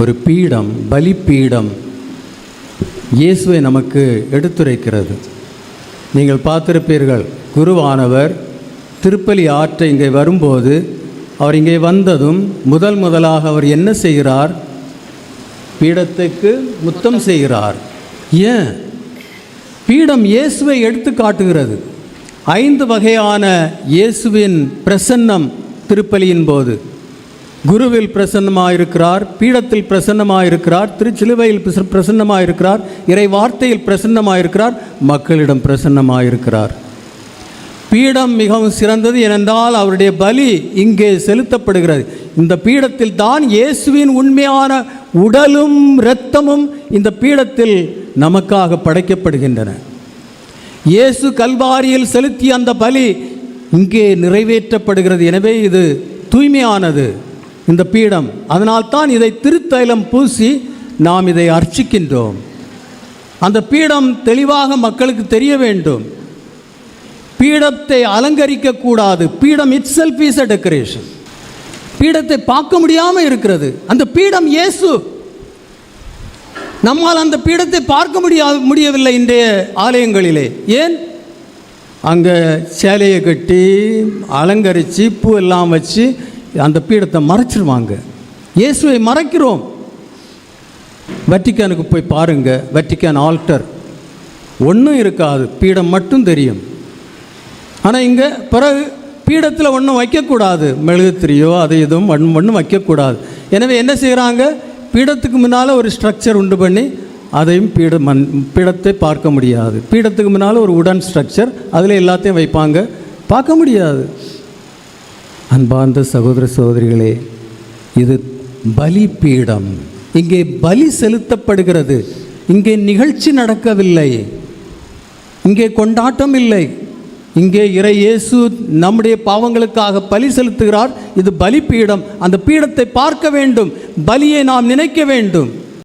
ஒரு பீடம், பலிப்பீடம் இயேசுவை நமக்கு எடுத்துரைக்கிறது. நீங்கள் பார்த்திருப்பீர்கள், குருவானவர் திருப்பலி ஆற்ற இங்கே வரும்போது, அவர் இங்கே வந்ததும் முதலாக அவர் என்ன செய்கிறார்? பீடத்துக்கு முத்தம் செய்கிறார். ஏன்? பீடம் இயேசுவை எடுத்து காட்டுகிறது. 5 வகையான இயேசுவின் பிரசன்னம் திருப்பலியின் போது. குருவில் பிரசன்னமாயிருக்கிறார், பீடத்தில் பிரசன்னமாயிருக்கிறார், திருச்சிலுவையில் பிரசன்னமாயிருக்கிறார், இறை வார்த்தையில் பிரசன்னமாயிருக்கிறார், மக்களிடம் பிரசன்னமாயிருக்கிறார். பீடம் மிகவும் சிறந்தது. ஏனென்றால் அவருடைய பலி இங்கே செலுத்தப்படுகிறது. இந்த பீடத்தில் தான் இயேசுவின் உண்மையான உடலும் இரத்தமும் இந்த பீடத்தில் நமக்காக படைக்கப்படுகின்றன. இயேசு கல்வாரியில் செலுத்திய அந்த பலி இங்கே நிறைவேற்றப்படுகிறது. எனவே இது தூய்மையானது இந்த பீடம். அதனால்தான் இதை திருத்தைலம் பூசி நாம் இதை அர்ச்சிக்கின்றோம். அந்த பீடம் தெளிவாக மக்களுக்கு தெரிய வேண்டும். பீடத்தை அலங்கரிக்க கூடாது. பீடம் itself is a decoration. பீடத்தை பார்க்க முடியாமல் இருக்கிறது. அந்த பீடம் இயேசு. நம்மால் அந்த பீடத்தை பார்க்க முடியவில்லை இன்றைய ஆலயங்களிலே. ஏன்? அங்கே சேலையை கட்டி அலங்கரித்து பூ எல்லாம் வச்சு அந்த பீடத்தை மறைச்சிருவாங்க. இயேசுவை மறைக்கிறோம். வட்டிக்கானுக்கு போய் பாருங்கள், வட்டிக்கான் ஆல்டர் ஒன்றும் இருக்காது, பீடம் மட்டும் தெரியும். ஆனால் இங்கே பிறகு பீடத்தில் ஒன்றும் வைக்கக்கூடாது, மெழுகுத்திரியோ அதை எதுவும் ஒன்றும் வைக்கக்கூடாது. எனவே என்ன செய்கிறாங்க? பீடத்துக்கு முன்னால் ஒரு ஸ்ட்ரக்சர் உண்டு பண்ணி அதையும் பீடத்தை பார்க்க முடியாது. பீடத்துக்கு முன்னால் ஒரு உடன் ஸ்ட்ரக்சர், அதில் எல்லாத்தையும் வைப்பாங்க, பார்க்க முடியாது. அன்பார்ந்த சகோதர சகோதரிகளே, இது பலி பீடம். இங்கே பலி செலுத்தப்படுகிறது. இங்கே நிகழ்ச்சி நடக்கவில்லை, இங்கே கொண்டாட்டம் இல்லை. இங்கே இறை இயேசு நம்முடைய பாவங்களுக்காக பலி செலுத்துகிறார். இது பலிப்பீடம். அந்த பீடத்தை பார்க்க வேண்டும், பலியை நாம் நினைக்க வேண்டும்.